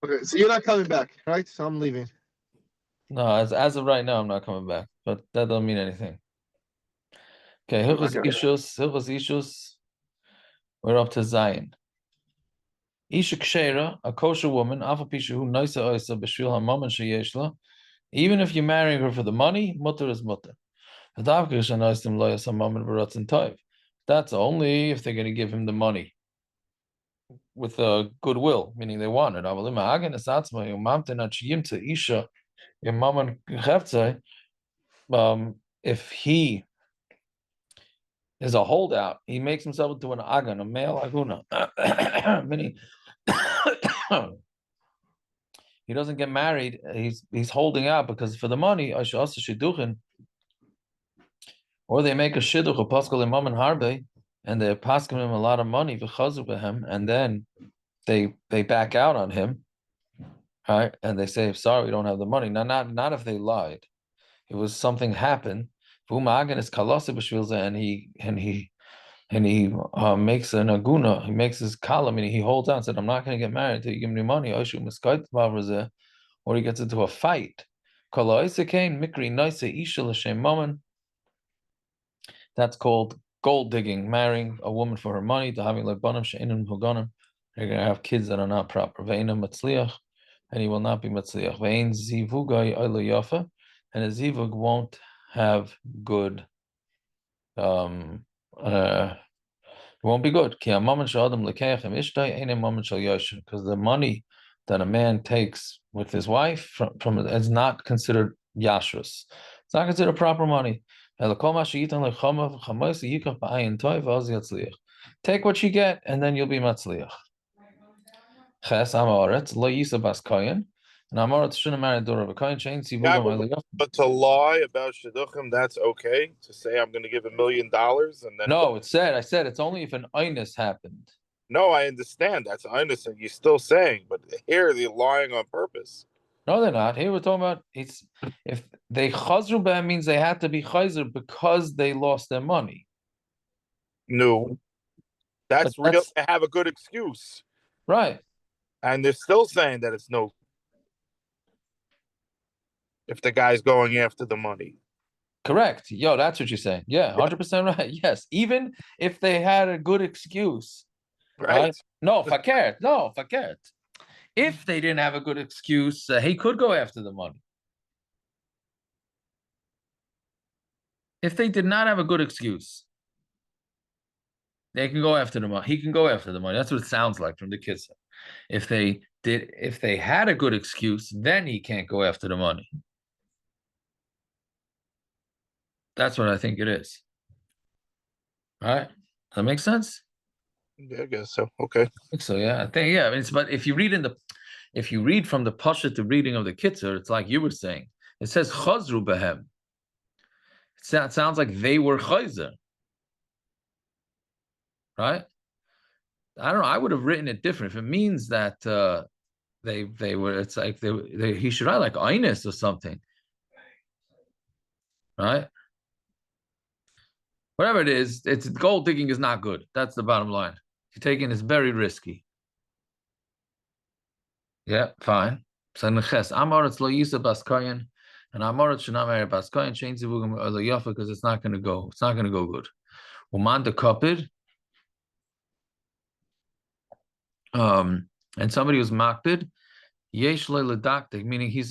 Okay, so you're not coming back, right? So I'm leaving. No, as of right now, I'm not coming back, but that don't mean anything. Okay, Okay. Hilchos Ishus, we're up to Zion. Isha Kshera, a kosher woman, Afa Pisha who Noisa Oisa B'Shvil HaMaman Sheyeshla, even if you're marrying her for the money, mutter is mutter. That's only if they're going to give him the money with goodwill, meaning they want it. If he is a holdout, he makes himself into an agan, a male aguna, meaning he doesn't get married. He's holding out because for the money, or they make a shidduch, a paschal imam and harbe, and they're pasking him a lot of money for him, and then they back out on him, right? And they say, "Sorry, we don't have the money." Now, not if they lied. It was something happened. Is and he makes an aguna. He makes his column, and he holds on. Said, "I'm not going to get married until you give me money." Or he gets into a fight. That's called gold digging, marrying a woman for her money, to having lebanim she'inun huganim. They're going to have kids that are not proper. Ve'ina matzliach, and he will not be matzliach. Ve'in zivugai oila yafa, and a zivug won't have good. It won't be good. Because the money that a man takes with his wife from is not considered yashrus. It's not considered proper money. Take what you get, and then you'll be matzliach. Ches amaretz lo yisa bas koyin, and amaretz shouldn't marry a daughter of a koyin. Shein Yeah, sivugam eliyah. but to lie about shidduchim, that's okay. To say I'm going to give $1 million and then No, I said it's only if an inus happened. no, I understand. That's innocent. You're still saying, but here they're lying on purpose. No, they're not. Here we're talking about it's if they chazru b'hem means they had to be chazer because they lost their money. No, that's But real. They have a good excuse, right. and they're still saying that it's no. If the guy's going after the money, Correct. Yo, that's what you're saying. Yeah, 100% right. Yes. Even if they had a good excuse. right? No, fakert. No, fakert. If they didn't have a good excuse, he could go after the money. If they did not have a good excuse, they can go after the money. He can go after the money. That's what it sounds like from the Kitzur. If they had a good excuse, then he can't go after the money. That's what I think it is. All right? Does that make sense? Yeah, I guess so. Okay. I think so, yeah. I think, yeah. I mean, but if you read from the Pasha to reading of the Kitzur, it's like you were saying. It says chazru behem. It sounds like they were chayzer. Right? I don't know. I would have written it different. If it means that they were, it's like he should write like Inus or something. Right? Whatever it is, it's gold digging is not good. That's the bottom line. You're taking it's very risky. Yeah, fine. So neches amaretz lo yisa baskayan, and amaretz should not marry baskayan. Change the vugam or the yafa because it's not going to go. It's not going to go good. Uman de kapid. And somebody who's makbid, yesh ledaktik, meaning he's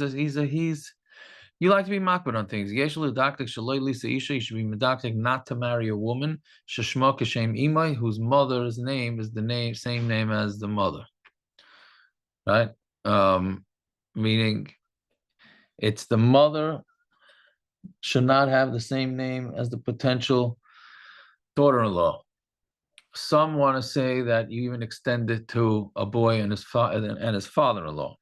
you like to be makbid on things. Yesh ledaktik shaloi lisa isha. You should be medaktik not to marry a woman sheshma kashem imai, whose mother's name is the same name as the mother. Right? Meaning it's the mother should not have the same name as the potential daughter-in-law. Some want to say that you even extend it to a boy and his father-in-law.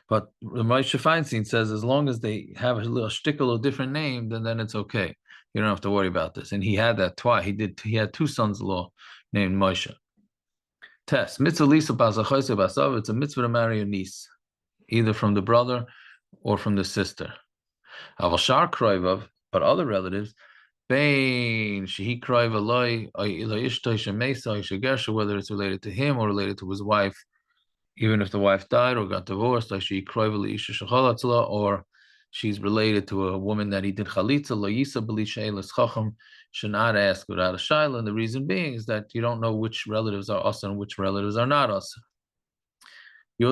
But the Moshe Feinstein says as long as they have a little shtickle, a different name, then it's okay. You don't have to worry about this. And he had that twice. He had two sons-in-law named Moshe. Test mitzvah lisa basachoyse basav. It's a mitzvah to marry a niece, either from the brother or from the sister. Avashar kroivav, but other relatives, Bain shehi kroiv aloi ishtoy shemesa ishagersha, whether it's related to him or related to his wife, even if the wife died or got divorced, like she or she's related to a woman that he did chalitza, lo yisa b'li she'elas chacham, should not ask without a shaila. And the reason being is that you don't know which relatives are us and which relatives are not us. A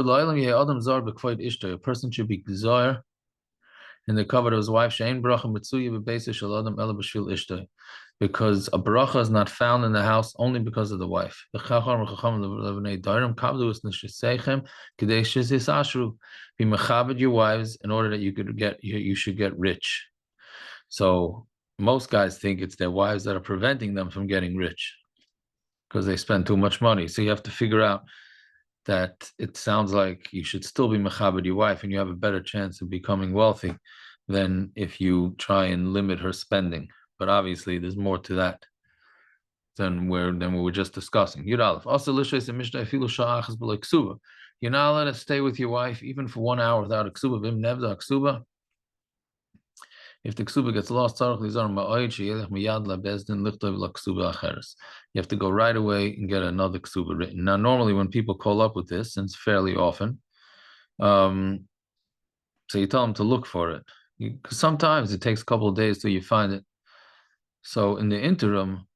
person should be gzar in the cover of his wife, because a bracha is not found in the house only because of the wife. Be mechabed your wives in order that you should get rich. So most guys think it's their wives that are preventing them from getting rich because they spend too much money. So you have to figure out that it sounds like you should still be mechabed your wife and you have a better chance of becoming wealthy than if you try and limit her spending. But obviously there's more to that than we were just discussing. Yud Aleph. Also, you're not allowed to stay with your wife even for 1 hour without a ksuba. Vim nevda ksuba. If the ksuba gets lost, you have to go right away and get another ksuba written. Now, normally when people call up with this, and it's fairly often, so you tell them to look for it. Because sometimes it takes a couple of days till you find it. So in the interim,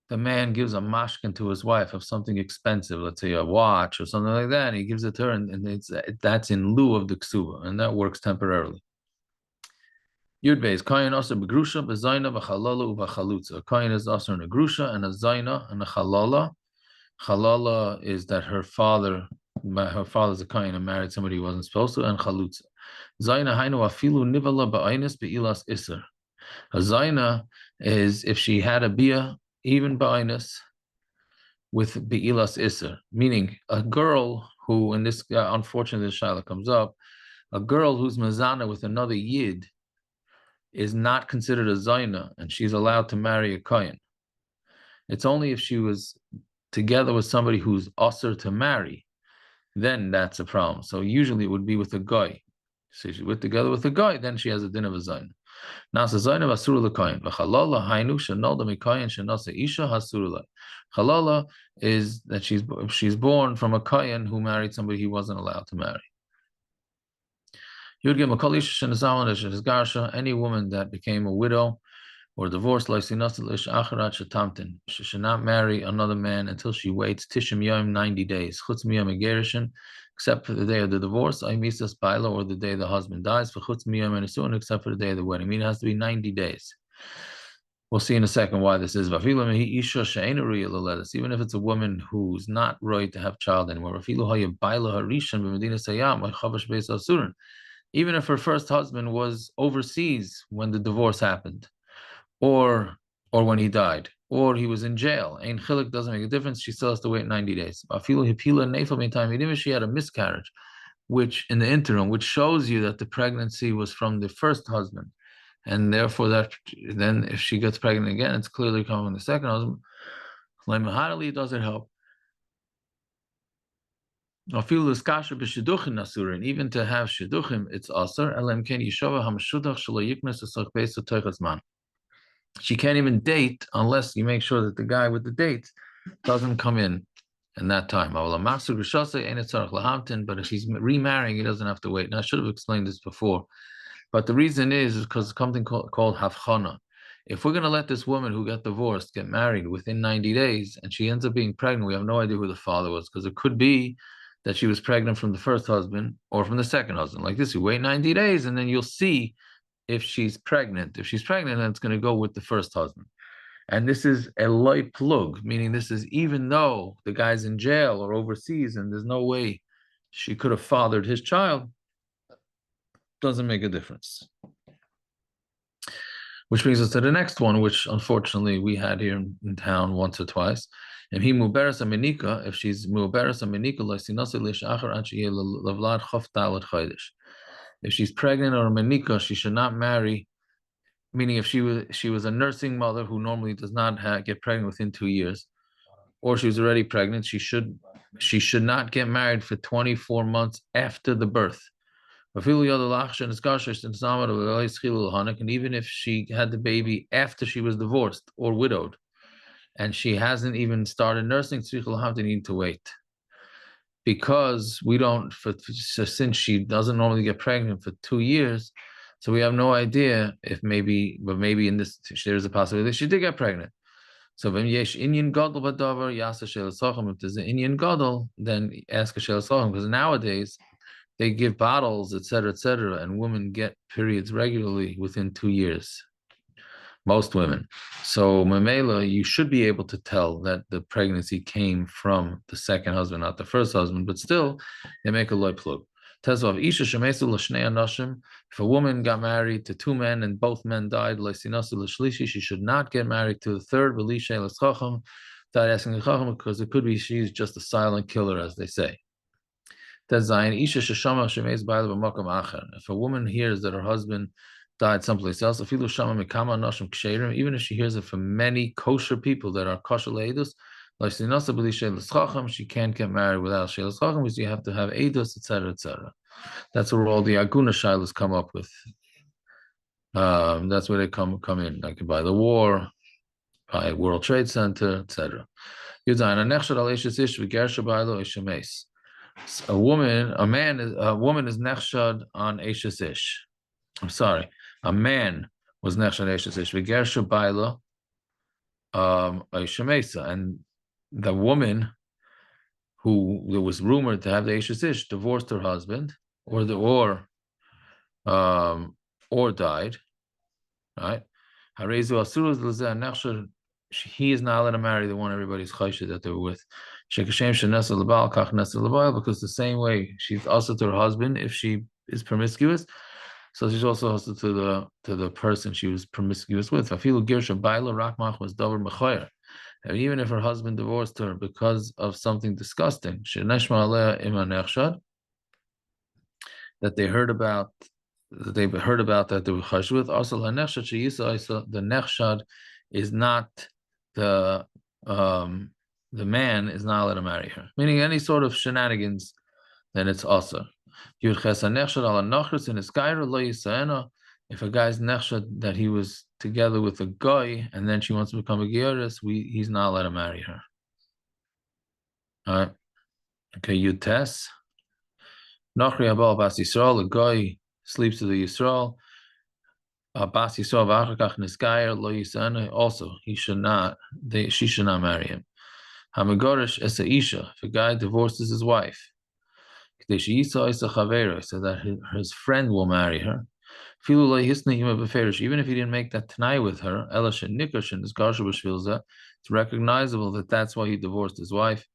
the man gives a mashkin to his wife of something expensive, let's say a watch or something like that, and he gives it to her, and that's in lieu of the ksuba, and that works temporarily. Yud Beis, Kayin also begrusha, bezaina, v'chalala, uv'chalutza. Kayin is also in a grusha and a zaina and a chalala. Chalala is that her father's a Kayin and married somebody who wasn't supposed to, and chalutza. Zaina hainu afilu nivala ba'ainis be'ilas iser. A zaina is if she had a bia, even ba'ainis, with be'ilas iser, meaning a girl who, in this, unfortunately, this shaila comes up, a girl who's mazana with another yid is not considered a zaina, and she's allowed to marry a kohen. It's only if she was together with somebody who's usher to marry, then that's a problem. So usually it would be with a guy. So she's together with a guy, then she has a din of a zaina. Now it's a zaina of asura l'kohen. V'chalala hainu shenolda mikohen shenasa isha hasura l'ay. Chalala is that she's born from a kohen who married somebody he wasn't allowed to marry. Any woman that became a widow or divorced, she should not marry another man until she waits 90 days, except for the day of the divorce, or the day the husband dies, except for the day of the wedding. I mean, it has to be 90 days. We'll see in a second why this is. Even if it's a woman who's not right to have child anymore. Even if her first husband was overseas when the divorce happened, or when he died, or he was in jail, Ein Chilik doesn't make a difference. She still has to wait 90 days. Even if she had a miscarriage, which in the interim, which shows you that the pregnancy was from the first husband, and therefore that then if she gets pregnant again, it's clearly coming from the second husband. Doesn't help. Even to have shidduchim, it's asur. She can't even date unless you make sure that the guy with the date doesn't come in that time. But if she's remarrying, he doesn't have to wait. Now I should have explained this before, but the reason is because something called havchana. If we're going to let this woman who got divorced get married within 90 days and she ends up being pregnant, we have no idea who the father was, because it could be that she was pregnant from the first husband or from the second husband. Like this, you wait 90 days and then you'll see if she's pregnant. If she's pregnant, then it's going to go with the first husband. And this is a light plug, meaning this is even though the guy's in jail or overseas and there's no way she could have fathered his child, doesn't make a difference. Which brings us to the next one, which unfortunately we had here in town once or twice. If she's mu'beres if she's pregnant or menika, she should not marry. Meaning, if she was a nursing mother who normally does not get pregnant within 2 years, or she was already pregnant, she should not get married for 24 months after the birth. And even if she had the baby after she was divorced or widowed, and she hasn't even started nursing, they need to wait. because we don't, since she doesn't normally get pregnant for 2 years, so we have no idea if maybe in this there's a possibility that she did get pregnant. So when yesh inyan gadol badavar yasa shel sochem, if there's an inyan gadol, then ask a shel sochem, because nowadays they give bottles, etc., and women get periods regularly within 2 years. Most women. So Mamela, you should be able to tell that the pregnancy came from the second husband, not the first husband, but still they make a loy plug. If a woman got married to 2 men and both men died, she should not get married to the third, without asking the chacham, because it could be she's just a silent killer, as they say. If a woman hears that her husband died someplace else, even if she hears it from many kosher people that are kosher leidus, she can't get married without shelas chacham, because you have to have edus, etc. That's where all the aguna shilas come up with. That's where they come in, like by the war, by World Trade Center, etc. A woman is nechshad on Eishes Ish. I'm sorry, a man was nechshad Eishes Ish. V'gersha baila Eishes, and the woman who was rumored to have the Eishes Ish divorced her husband, or died. Right? He is not allowed to marry the one everybody's chayshid that they were with. Because the same way she's also to her husband if she is promiscuous, so she's also also to the person she was promiscuous with. And even if her husband divorced her because of something disgusting, that they heard about that they were chash with. Also, the nechshad is not the man is not allowed to marry her. Meaning any sort of shenanigans, then it's also. If a guy's nechshad that he was together with a guy and then she wants to become a geiris, he's not allowed to marry her. All right. Okay, you test. Nachri Abal Bas Yisrael, a guy sleeps with the Yisrael. Bas Yisrael V'achakach Niskayer Lo Yisana. Also, she should not marry him. Hamagorish Esa Isha. If a guy divorces his wife, so that his friend will marry her. Even if he didn't make that tanai with her, it's recognizable that that's why he divorced his wife.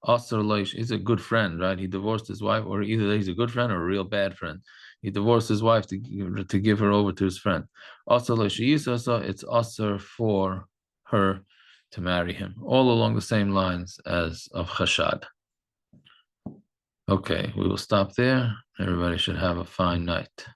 He's a good friend, right? He divorced his wife, or either he's a good friend or a real bad friend. He divorced his wife to give her over to his friend. It's also for her to marry him, all along the same lines as of chashad. Okay, we will stop there. Everybody should have a fine night.